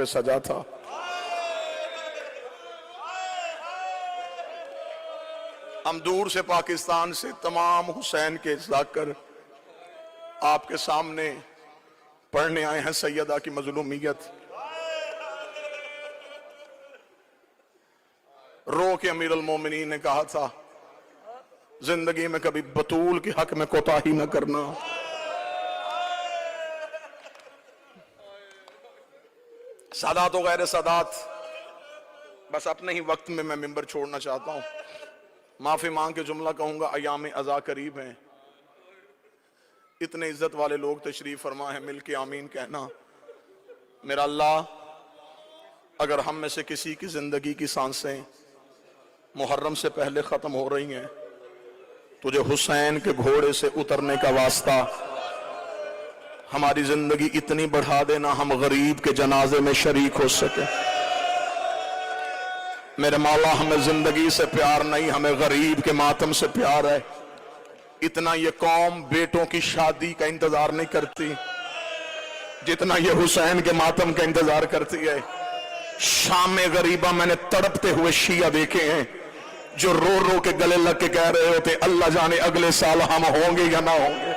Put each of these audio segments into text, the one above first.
پہ سجا تھا۔ ہم دور سے پاکستان سے تمام حسین کے جا کر آپ کے سامنے پڑھنے آئے ہیں سیدہ کی مظلومیت۔ رو کے امیر المومنین نے کہا تھا زندگی میں کبھی بطول کے حق میں کوتاہی نہ کرنا۔ سادات و غیر سادات، بس اپنے ہی وقت میں ممبر چھوڑنا چاہتا ہوں، معافی مانگ کے جملہ کہوں گا۔ ایام عزا قریب ہیں، اتنے عزت والے لوگ تشریف فرما ہیں، مل کے آمین کہنا۔ میرا اللہ، اگر ہم میں سے کسی کی زندگی کی سانسیں محرم سے پہلے ختم ہو رہی ہیں، تجھے حسین کے گھوڑے سے اترنے کا واسطہ ہماری زندگی اتنی بڑھا دینا ہم غریب کے جنازے میں شریک ہو سکے۔ میرے مولا، ہمیں زندگی سے پیار نہیں، ہمیں غریب کے ماتم سے پیار ہے۔ اتنا یہ قوم بیٹوں کی شادی کا انتظار نہیں کرتی جتنا یہ حسین کے ماتم کا انتظار کرتی ہے۔ شام غریبہ میں نے تڑپتے ہوئے شیعہ دیکھے ہیں جو رو رو کے گلے لگ کے کہہ رہے ہوتے اللہ جانے اگلے سال ہم ہوں گے یا نہ ہوں گے۔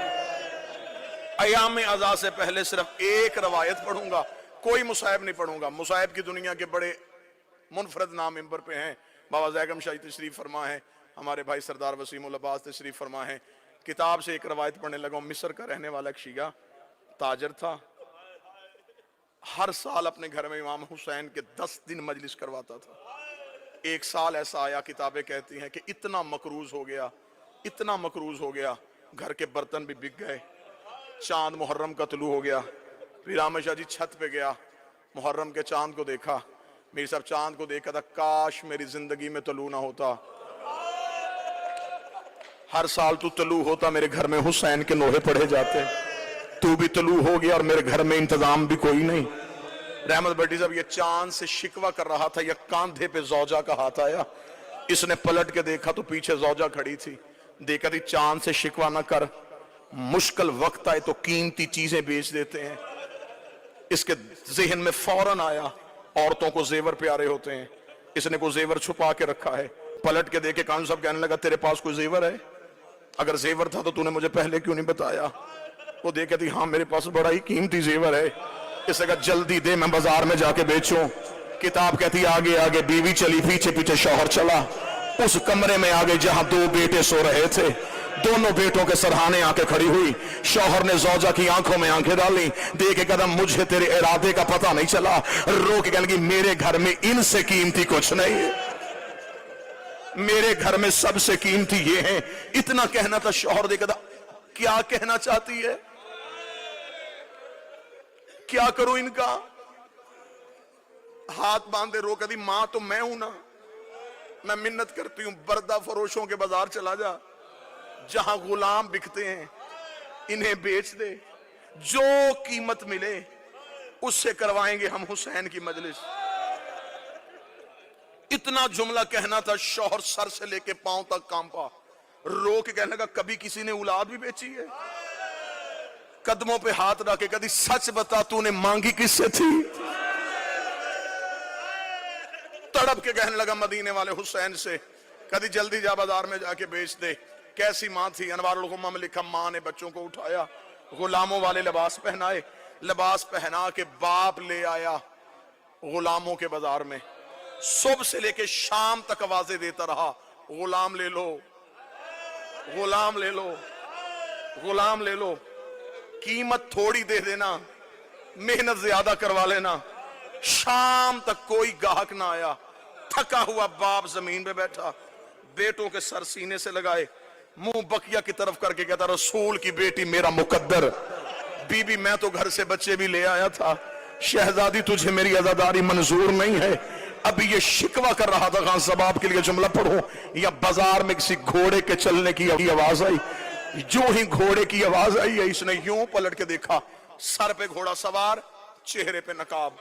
ایام عزا سے پہلے صرف ایک روایت پڑھوں گا، کوئی مصائب نہیں پڑھوں گا۔ مصائب کی دنیا کے بڑے منفرد نام ممبر پہ ہیں، بابا زیگم شاہی تشریف فرما ہے، ہمارے بھائی سردار وسیم العباس تشریف فرما ہے۔ کتاب سے ایک روایت پڑھنے لگا ہوں۔ مصر کا رہنے والا ایک شیعہ تاجر تھا، ہر سال اپنے گھر میں امام حسین کے 10 دن مجلس کرواتا تھا۔ ایک سال ایسا آیا، کتابیں کہتی ہیں کہ اتنا مقروض ہو گیا، اتنا مقروض ہو گیا، گھر کے برتن بھی بک گئے۔ چاند محرم کا طلوع ہو گیا، پھر احمد شاہ جی چھت پہ گیا، محرم کے چاند کو دیکھا، میری صاحب چاند کو دیکھا تھا، کاش میری زندگی میں طلوع نہ ہوتا، ہر سال تو طلوع ہوتا، میرے گھر میں حسین کے نوحے پڑھے جاتے، تو بھی طلوع ہو گیا اور میرے گھر میں انتظام بھی کوئی نہیں۔ رحمت بٹی صاحب یہ چاند سے شکوہ کر رہا تھا، یہ کاندھے پہ زوجہ کا ہاتھ آیا، اس نے پلٹ کے دیکھا تو پیچھے زوجہ کھڑی تھی، دیکھا تھی چاند سے شکوہ نہ کر، مشکل وقت آئے تو قیمتی چیزیں بیچ دیتے ہیں۔ اس کے ذہن میں فوراً آیا عورتوں کو زیور پیارے ہوتے ہیں، اس نے کوئی زیور چھپا کے رکھا ہے، پلٹ کے دیکھے کان صاحب کہنے لگا تیرے پاس کوئی زیور ہے؟ اگر زیور تھا تو تو نے مجھے پہلے کیوں نہیں بتایا؟ وہ دیکھے تھی ہاں میرے پاس بڑا ہی قیمتی زیور ہے، اس نے کہا جلدی دے میں بازار میں جا کے بیچوں۔ کتاب کہتی آگے آگے بیوی چلی، پیچھے پیچھے شوہر چلا، اس کمرے میں آگے جہاں 2 بیٹے سو رہے تھے، دونوں بیٹوں کے سرہانے آ کے کھڑی ہوئی، شوہر نے زوجہ کی آنکھوں میں آنکھیں ڈالی، دیکھ کے کہا مجھے تیرے ارادے کا پتہ نہیں چلا، رو کے کہنے لگی میرے گھر میں ان سے قیمتی کچھ نہیں ہے، میرے گھر میں سب سے قیمتی یہ ہیں۔ اتنا کہنا تھا، شوہر دیکھا تھا کیا کہنا چاہتی ہے، کیا کروں ان کا، ہاتھ باندھے رو کہتی ماں تو میں ہوں نا، میں منت کرتی ہوں بردہ فروشوں کے بازار چلا جا، جہاں غلام بکتے ہیں انہیں بیچ دے، جو قیمت ملے اس سے کروائیں گے ہم حسین کی مجلس۔ اتنا جملہ کہنا تھا، شوہر سر سے لے کے پاؤں تک کانپا، رو کے کہنے لگا کبھی کسی نے اولاد بھی بیچی ہے؟ قدموں پہ ہاتھ رکھ کے کہتی سچ بتا تو نے مانگی کس سے تھی؟ تڑپ کے کہنے لگا مدینے والے حسین سے، کہتی جلدی جا بازار میں جا کے بیچ دے۔ کیسی ماں تھی؟ انوار الغمہ میں لکھا ماں نے بچوں کو اٹھایا، غلاموں والے لباس پہنائے، لباس پہنا کے باپ لے آیا غلاموں کے بازار میں، صبح سے لے کے شام تک آوازیں دیتا رہا غلام لے لو، غلام لے لو، غلام لے لو، قیمت تھوڑی دے دینا، محنت زیادہ کروا لینا۔ شام تک کوئی گاہک نہ آیا، تھکا ہوا باپ زمین پہ بیٹھا، بیٹوں کے سر سینے سے لگائے، منہ بقیہ کی طرف کر کے کہتا رسول کی بیٹی میرا مقدر، بی بی میں تو گھر سے بچے بھی لے آیا تھا، شہزادی تجھے میری عزاداری منظور نہیں ہے۔ ابھی یہ شکوہ کر رہا تھا، خان صاحب کے لیے جملہ پڑھوں، یا بازار میں کسی گھوڑے کے چلنے کی آواز آئی، جو ہی گھوڑے کی آواز آئی ہے اس نے یوں پلٹ کے دیکھا، سر پہ گھوڑا سوار، چہرے پہ نقاب،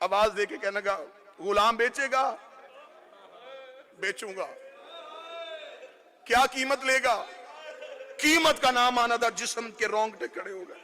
آواز دے کے کہنے لگا غلام بیچے گا؟ بیچوں گا۔ کیا قیمت لے گا؟ قیمت کا نام آنا تھا، جسم کے رونگٹے کھڑے ہو گئے۔